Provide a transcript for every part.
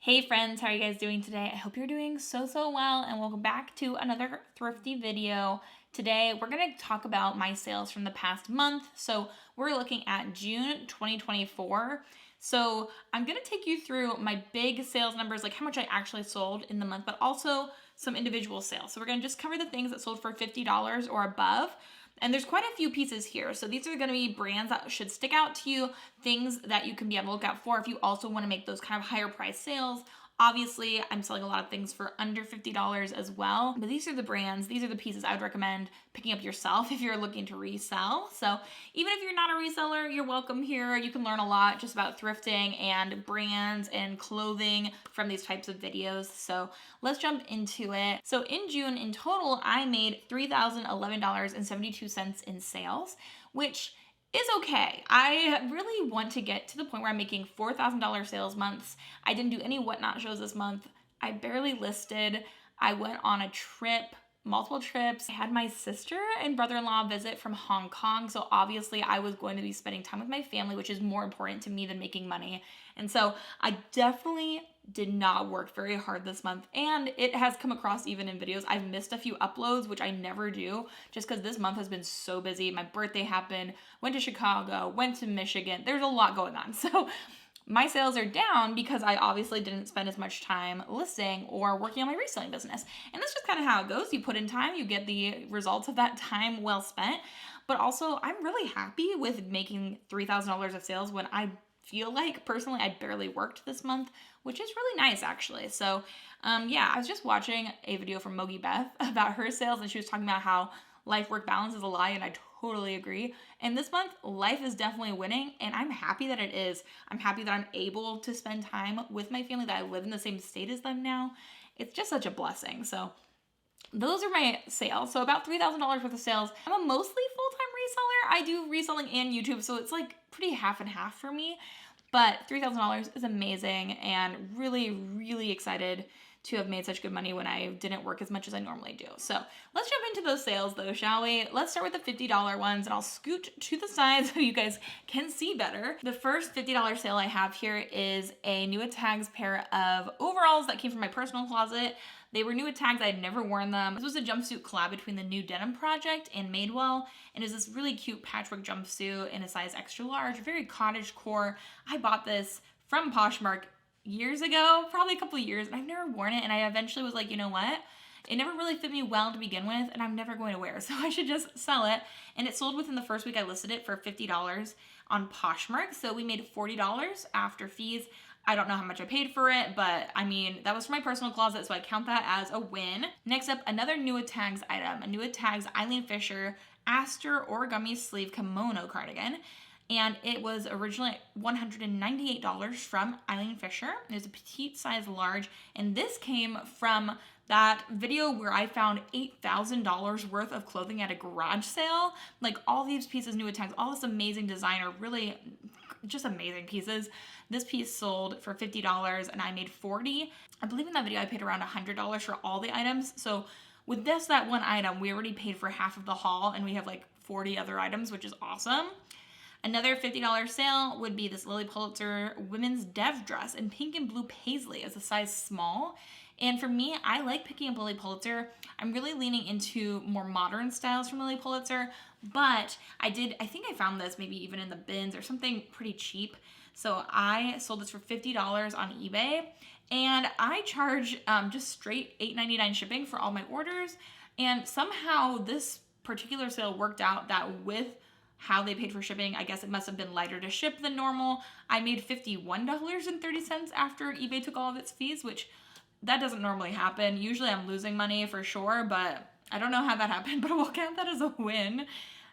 Hey friends, how are you guys doing today? I hope you're doing so well and welcome back to another thrifty video. Today we're going to talk about my sales from the past month. So we're looking at June 2024. So I'm going to take you through my big sales numbers, like how much I actually sold in the month, but also some individual sales. So we're going to just cover the things that sold for $50 or above. And there's quite a few pieces here. So these are going to be brands that should stick out to you, things that you can be on the lookout for if you also want to make those kind of higher price sales. Obviously, I'm selling a lot of things for under $50 as well, but these are the brands, these are the pieces I would recommend picking up yourself if you're looking to resell. So even if you're not a reseller, you're welcome here. You can learn a lot just about thrifting and brands and clothing from these types of videos. So let's jump into it. So in June, in total, I made $3,011.72 in sales, which is okay. I really want to get to the point where I'm making $4,000 sales months. I didn't do any whatnot shows this month. I barely listed. I went on a trip, multiple trips. I had my sister and brother-in-law visit from Hong Kong. So obviously I was going to be spending time with my family, which is more important to me than making money. And so I definitely did not work very hard this month, and it has come across even in videos. I've missed a few uploads, which I never do, just because this month has been so busy. My birthday happened, went to Chicago, went to Michigan. There's a lot going on. So my sales are down because I obviously didn't spend as much time listing or working on my reselling business. And that's just kind of how it goes. You put in time, you get the results of that time well spent. But also, I'm really happy with making $3,000 of sales when I feel like personally I barely worked this month, which is really nice actually. So I was just watching a video from Mogi Beth about her sales, and she was talking about how life-work balance is a lie, and I totally agree. And this month, life is definitely winning, and I'm happy that it is. I'm happy that I'm able to spend time with my family, that I live in the same state as them now. It's just such a blessing. So those are my sales. So about $3,000 worth of sales. I'm a mostly full-time reseller. I do reselling and YouTube, so it's like pretty half and half for me. But $3,000 is amazing, and really excited to have made such good money when I didn't work as much as I normally do. So let's jump into those sales though, shall we? Let's start with the $50 ones, and I'll scoot to the side so you guys can see better. The first $50 sale I have here is a New at Tags pair of overalls that came from my personal closet. They were New at Tags. I had never worn them. This was a jumpsuit collab between the New Denim Project and Madewell, and it was this really cute patchwork jumpsuit in a size extra large, very cottage core. I bought this from Poshmark years ago, probably a couple of years, and I've never worn it, and I eventually was like, you know what? It never really fit me well to begin with, and I'm never going to wear it, so I should just sell it. And it sold within the first week I listed it for $50 on Poshmark, so we made $40 after fees. I don't know how much I paid for it, but I mean, that was for my personal closet, so I count that as a win. Next up, another New at Tags item, a New at Tags Eileen Fisher Aster Origami Sleeve Kimono Cardigan. And it was originally $198 from Eileen Fisher. It was a petite size large, and this came from that video where I found $8,000 worth of clothing at a garage sale. Like all these pieces, New at Tags, all this amazing designer, really just amazing pieces. This piece sold for $50 and I made $40. I believe in that video I paid around $100 for all the items. So with that one item, we already paid for half of the haul, and we have like 40 other items, which is awesome. Another $50 sale would be this Lily Pulitzer women's dev dress in pink and blue paisley as a size small. And for me, I like picking up Lily Pulitzer. I'm really leaning into more modern styles from Lily Pulitzer, but I think I found this maybe even in the bins or something pretty cheap. So I sold this for $50 on eBay, and I charge just straight $8.99 shipping for all my orders. And somehow this particular sale worked out that with how they paid for shipping, I guess it must have been lighter to ship than normal. I made $51.30 after eBay took all of its fees, which that doesn't normally happen. Usually I'm losing money for sure, but I don't know how that happened, but we'll count that as a win.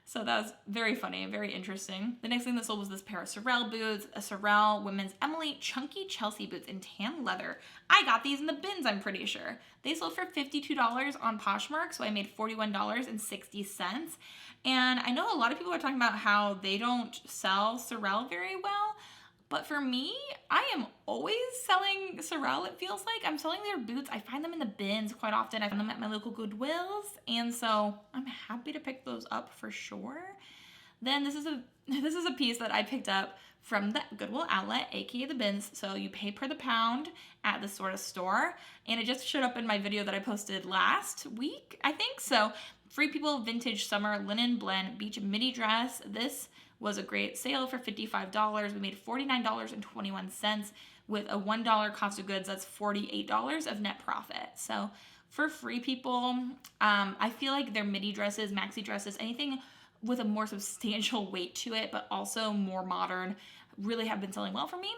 So that was very funny, very interesting. The next thing that sold was this pair of Sorel boots, a Sorel women's Emily Chunky Chelsea boots in tan leather. I got these in the bins, I'm pretty sure. They sold for $52 on Poshmark, so I made $41.60. And I know a lot of people are talking about how they don't sell Sorel very well, but for me, I am always selling Sorel, it feels like. I'm selling their boots. I find them in the bins quite often. I find them at my local Goodwills, and so I'm happy to pick those up for sure. Then this is a piece that I picked up from the Goodwill outlet, aka the bins. So you pay per the pound at this sort of store, and it just showed up in my video that I posted last week, I think. So Free People Vintage Summer Linen Blend Beach Midi Dress. This was a great sale for $55. We made $49.21 with a $1 cost of goods. That's $48 of net profit. So for Free People, I feel like their midi dresses, maxi dresses, anything with a more substantial weight to it, but also more modern, really have been selling well for me.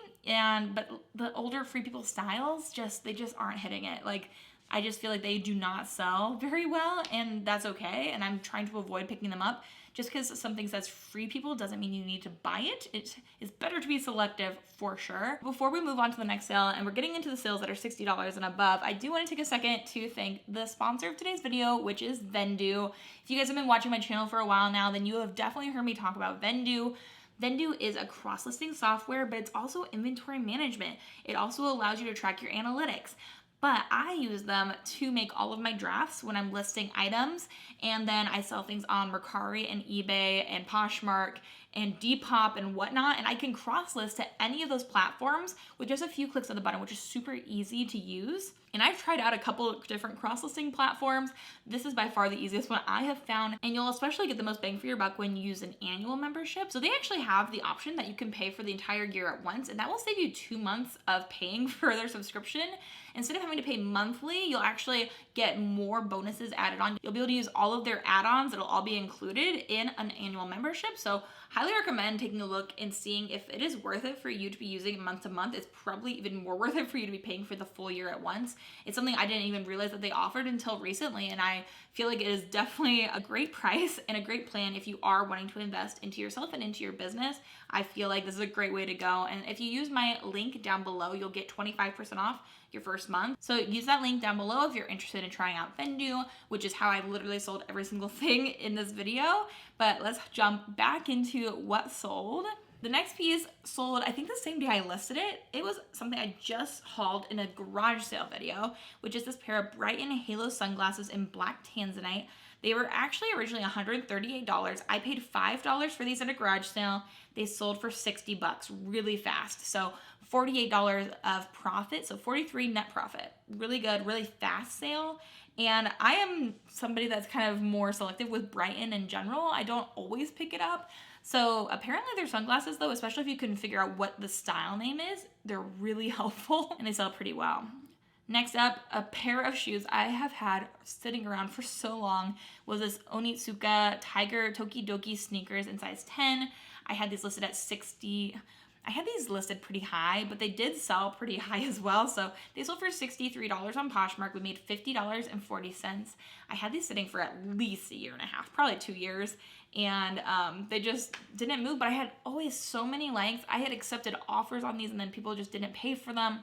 But the older Free People styles, they just aren't hitting it. Like, I just feel like they do not sell very well, and that's okay. And I'm trying to avoid picking them up. Just because something says Free People doesn't mean you need to buy it. It is better to be selective for sure. Before we move on to the next sale, and we're getting into the sales that are $60 and above, I do want to take a second to thank the sponsor of today's video, which is Vendoo. If you guys have been watching my channel for a while now, then you have definitely heard me talk about Vendoo. Vendoo is a cross-listing software, but it's also inventory management. It also allows you to track your analytics. But I use them to make all of my drafts when I'm listing items, and then I sell things on Mercari and eBay and Poshmark and Depop and whatnot, and I can cross-list to any of those platforms with just a few clicks of the button, which is super easy to use. And I've tried out a couple of different cross-listing platforms. This is by far the easiest one I have found, and you'll especially get the most bang for your buck when you use an annual membership. So they actually have the option that you can pay for the entire year at once, and that will save you 2 months of paying for their subscription. Instead of having to pay monthly, you'll actually get more bonuses added on. You'll be able to use all of their add-ons. It'll all be included in an annual membership. So highly recommend taking a look and seeing if it is worth it for you to be using it month to month. It's probably even more worth it for you to be paying for the full year at once. It's something I didn't even realize that they offered until recently, and I feel like it is definitely a great price and a great plan if you are wanting to invest into yourself and into your business. I feel like this is a great way to go. And if you use my link down below, you'll get 25% off your first month. So use that link down below if you're interested in trying out Vendoo, which is how I literally sold every single thing in this video. But let's jump back into what sold. The next piece sold, I think the same day I listed it. It was something I just hauled in a garage sale video, which is this pair of Brighton Halo sunglasses in black tanzanite. They were actually originally $138. I paid $5 for these at a garage sale. They sold for $60 really fast. So $48 of profit, so $43 net profit. Really good, really fast sale. And I am somebody that's kind of more selective with Brighton in general. I don't always pick it up. So apparently their sunglasses though, especially if you can figure out what the style name is, they're really helpful and they sell pretty well. Next up, a pair of shoes I have had sitting around for so long was this Onitsuka Tiger Tokidoki sneakers in size 10. I had these listed at $60. I had these listed pretty high, but they did sell pretty high as well. So they sold for $63 on Poshmark. We made $50.40. I had these sitting for at least a year and a half, probably 2 years. And they just didn't move, but I had always so many likes. I had accepted offers on these and then people just didn't pay for them.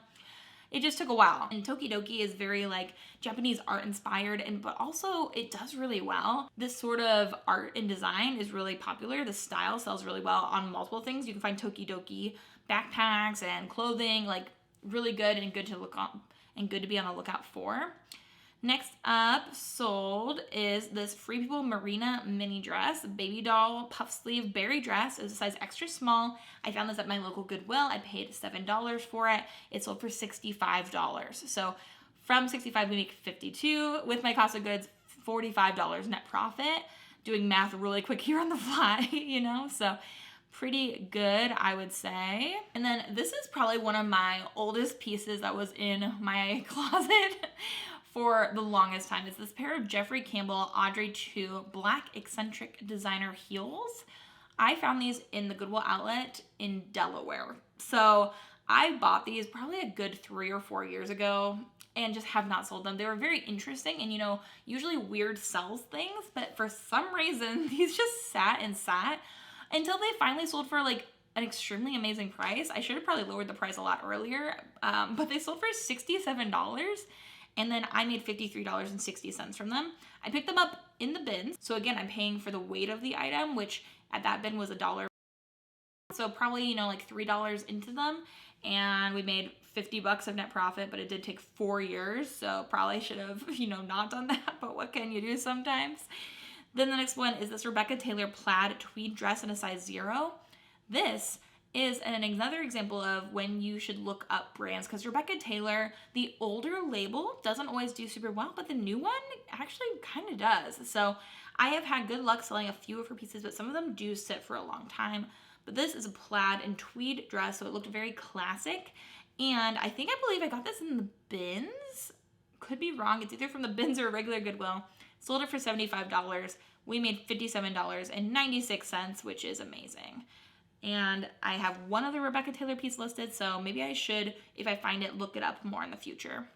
It just took a while. And Tokidoki is very like Japanese art inspired, but also it does really well. This sort of art and design is really popular. The style sells really well on multiple things. You can find Tokidoki backpacks and clothing, like really good and good to look on and good to be on the lookout for. Next up sold is this Free People Marina mini dress, baby doll puff sleeve berry dress. It was a size extra small. I found this at my local Goodwill. I paid $7 for it. It sold for $65. So from $65 we make $52 with my cost of goods, $45 net profit. Doing math really quick here on the fly, you know, so pretty good, I would say. And then this is probably one of my oldest pieces that was in my closet for the longest time. It's this pair of Jeffrey Campbell Audrey 2 black eccentric designer heels. I found these in the Goodwill outlet in Delaware. So I bought these probably a good 3 or 4 years ago and just have not sold them. They were very interesting, and you know, usually weird sells things, but for some reason these just sat until they finally sold for like an extremely amazing price. I should have probably lowered the price a lot earlier, but they sold for $67. And then I made $53.60 from them. I picked them up in the bins. So again, I'm paying for the weight of the item, which at that bin was $1. So probably, you know, like $3 into them. And we made $50 of net profit, but it did take 4 years. So probably should have, you know, not done that, but what can you do sometimes? Then the next one is this Rebecca Taylor plaid tweed dress in a size 0. This is another example of when you should look up brands, because Rebecca Taylor, the older label, doesn't always do super well, but the new one actually kind of does. So I have had good luck selling a few of her pieces, but some of them do sit for a long time. But this is a plaid and tweed dress, so it looked very classic. And I believe I got this in the bins. Could be wrong. It's either from the bins or regular Goodwill. Sold it for $75. We made $57.96, which is amazing. And I have one other Rebecca Taylor piece listed, so maybe I should, if I find it, look it up more in the future.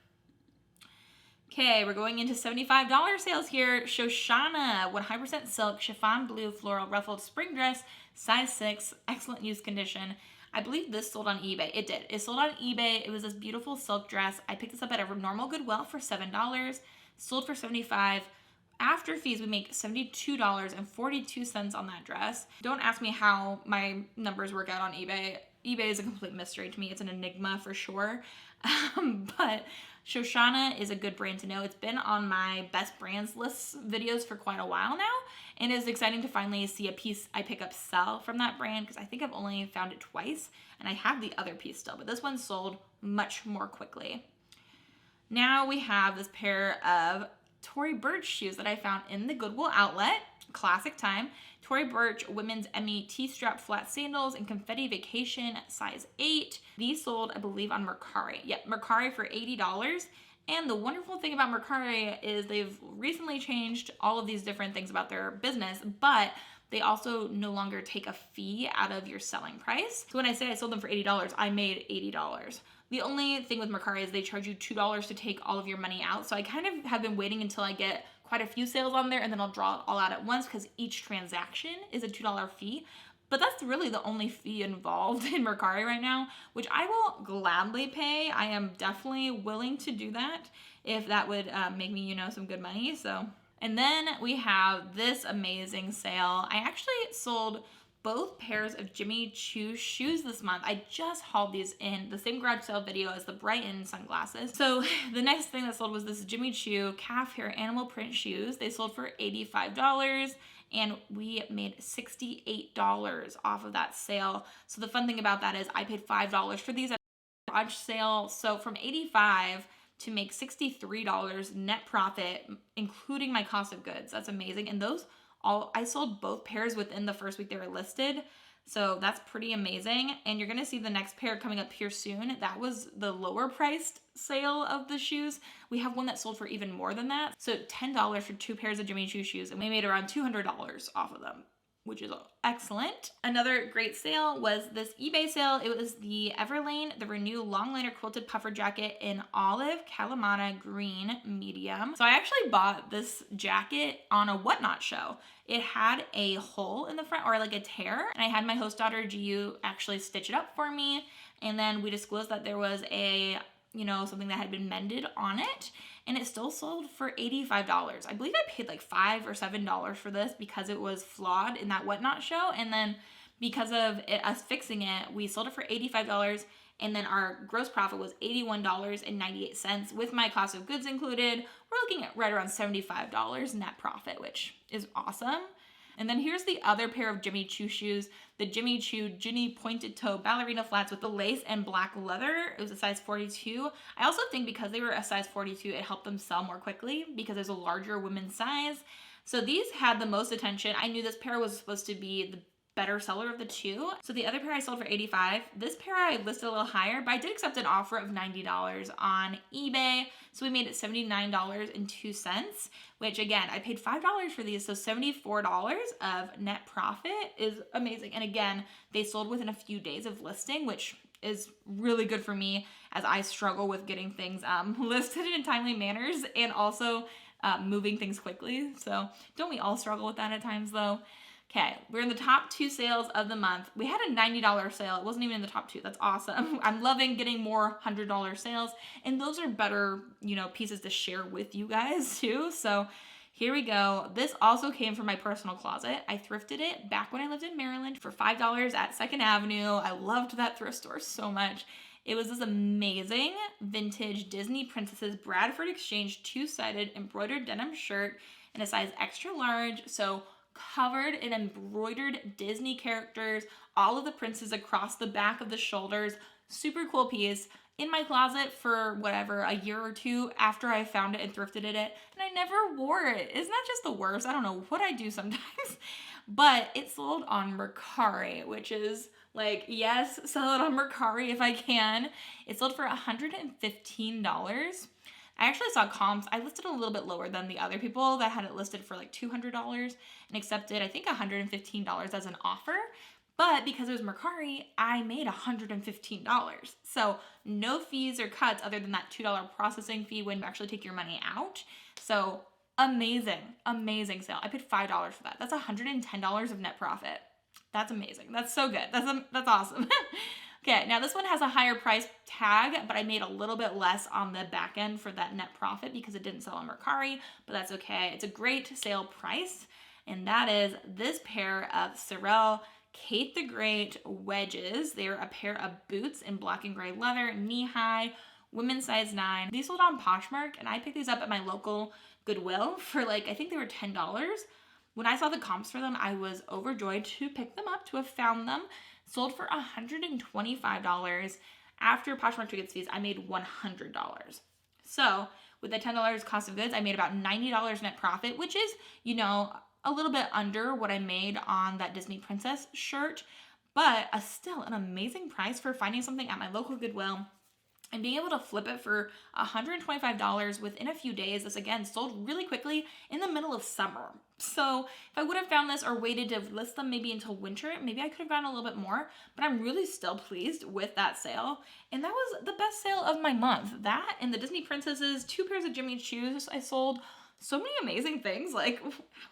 Okay, we're going into $75 sales here. Shoshana, 100% silk, chiffon blue, floral ruffled spring dress, size 6, excellent use condition. I believe this sold on eBay. It did. It sold on eBay. It was this beautiful silk dress. I picked this up at a normal Goodwill for $7, sold for $75. After fees, we make $72.42 on that dress. Don't ask me how my numbers work out on eBay. eBay is a complete mystery to me. It's an enigma for sure. But Shoshana is a good brand to know. It's been on my best brands lists videos for quite a while now, and it's exciting to finally see a piece I pick up sell from that brand, because I think I've only found it twice, and I have the other piece still, but this one sold much more quickly. Now we have this pair of Tory Burch shoes that I found in the Goodwill outlet. Classic time. Tory Burch women's Emmy T-strap flat sandals in confetti vacation size 8. These sold, I believe, on Mercari. Yep, Mercari for $80. And the wonderful thing about Mercari is they've recently changed all of these different things about their business, but they also no longer take a fee out of your selling price. So when I say I sold them for $80, I made $80. The only thing with Mercari is they charge you $2 to take all of your money out. So I kind of have been waiting until I get quite a few sales on there, and then I'll draw it all out at once, because each transaction is a $2 fee. But that's really the only fee involved in Mercari right now, which I will gladly pay. I am definitely willing to do that if that would make me, some good money. So, and then we have this amazing sale. I actually sold both pairs of Jimmy Choo shoes this month. I just hauled these in the same garage sale video as the Brighton sunglasses. So the next thing that sold was this Jimmy Choo calf hair animal print shoes. They sold for $85, and we made $68 off of that sale. So the fun thing about that is I paid $5 for these at the garage sale. So from $85 to make $63 net profit, including my cost of goods. That's amazing. And I sold both pairs within the first week they were listed. So that's pretty amazing. And you're going to see the next pair coming up here soon. That was the lower priced sale of the shoes. We have one that sold for even more than that. So $10 for 2 pairs of Jimmy Choo shoes. And we made around $200 off of them, which is excellent. Another great sale was this eBay sale. It was the Everlane, the Renew Longliner Quilted Puffer Jacket in olive Kalamata green medium. So I actually bought this jacket on a Whatnot show. It had a hole in the front, or like a tear, and I had my host daughter GU actually stitch it up for me. And then we disclosed that there was something that had been mended on it, and it still sold for $85. I believe I paid like $5 or $7 for this because it was flawed in that Whatnot show, and then because of us fixing it, we sold it for $85, and then our gross profit was $81.98 with my cost of goods included. We're looking at right around $75 net profit, which is awesome. And then here's the other pair of Jimmy Choo shoes, the Jimmy Choo Ginny pointed toe ballerina flats with the lace and black leather. It was a size 42. I also think because they were a size 42, it helped them sell more quickly because there's a larger women's size. So these had the most attention. I knew this pair was supposed to be the better seller of the two. So the other pair I sold for $85. This pair I listed a little higher, but I did accept an offer of $90 on eBay. So we made it $79.02, which again, I paid $5 for these. So $74 of net profit is amazing. And again, they sold within a few days of listing, which is really good for me as I struggle with getting things listed in timely manners and also moving things quickly. So don't we all struggle with that at times though? Okay, we're in the top 2 sales of the month. We had a $90 sale. It wasn't even in the top 2. That's awesome. I'm loving getting more $100 sales. And those are better, pieces to share with you guys too. So here we go. This also came from my personal closet. I thrifted it back when I lived in Maryland for $5 at 2nd Avenue. I loved that thrift store so much. It was this amazing vintage Disney Princesses Bradford Exchange 2-sided embroidered denim shirt in a size extra large. So covered in embroidered Disney characters, all of the princes across the back of the shoulders. Super cool piece. In my closet for whatever, a year or two after I found it and thrifted it, and I never wore it. Isn't that just the worst? I don't know what I do sometimes. But it sold on Mercari, which is like, yes, sell it on Mercari if I can. It sold for $115. I actually saw comps. I listed a little bit lower than the other people that had it listed for like $200 and accepted, I think, $115 as an offer. But because it was Mercari, I made $115. So no fees or cuts other than that $2 processing fee when you actually take your money out. So amazing, amazing sale. I paid $5 for that. That's $110 of net profit. That's amazing. That's so good. That's awesome. Okay, now this one has a higher price tag, but I made a little bit less on the back end for that net profit because it didn't sell on Mercari, but that's okay. It's a great sale price, and that is this pair of Sorel Kate the Great wedges. They're a pair of boots in black and gray leather, knee-high, women's size 9. These sold on Poshmark, and I picked these up at my local Goodwill for like, I think they were $10. When I saw the comps for them, I was overjoyed to pick them up, to have found them. Sold for $125. After Poshmark took its fees, I made $100. So with the $10 cost of goods, I made about $90 net profit, which is, you know, a little bit under what I made on that Disney Princess shirt, but still an amazing price for finding something at my local Goodwill and being able to flip it for $125 within a few days. This again sold really quickly in the middle of summer. So if I would have found this or waited to list them maybe until winter, maybe I could have gotten a little bit more, but I'm really still pleased with that sale. And that was the best sale of my month. That and the Disney Princesses, 2 pairs of Jimmy's shoes I sold. So many amazing things. Like,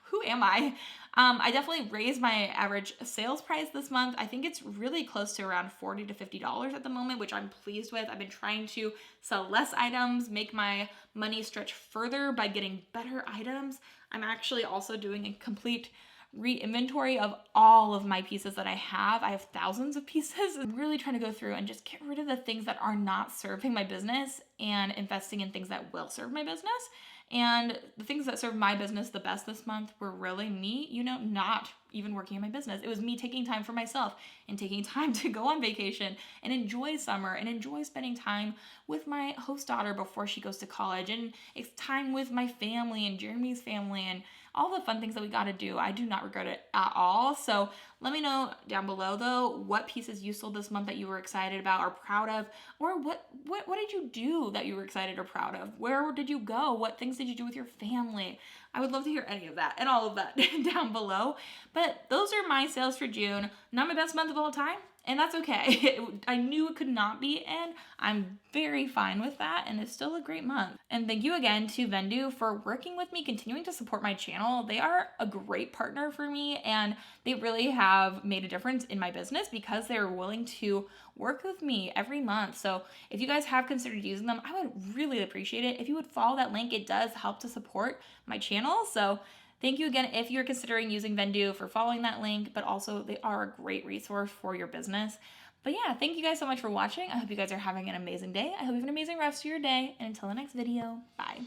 who am I? I definitely raised my average sales price this month. I think it's really close to around $40 to $50 at the moment, which I'm pleased with. I've been trying to sell less items, make my money stretch further by getting better items. I'm actually also doing a complete re-inventory of all of my pieces that I have. I have thousands of pieces. I'm really trying to go through and just get rid of the things that are not serving my business and investing in things that will serve my business. And the things that served my business the best this month were really me, you know, not even working in my business. It was me taking time for myself and taking time to go on vacation and enjoy summer and enjoy spending time with my host daughter before she goes to college, and it's time with my family and Jeremy's family and all the fun things that we got to do. I do not regret it at all. So let me know down below though what pieces you sold this month that you were excited about or proud of, or what did you do that you were excited or proud of? Where did you go? What things did you do with your family? I would love to hear any of that and all of that down below. But those are my sales for June. Not my best month of all time, and that's okay. I knew it could not be, and I'm very fine with that, and it's still a great month. And thank you again to Vendoo for working with me, continuing to support my channel. They are a great partner for me, and they really have made a difference in my business because they're willing to work with me every month. So if you guys have considered using them, I would really appreciate it. If you would follow that link, it does help to support my channel. So thank you again if you're considering using Vendoo for following that link, but also they are a great resource for your business. But yeah, thank you guys so much for watching. I hope you guys are having an amazing day. I hope you have an amazing rest of your day. And until the next video, bye.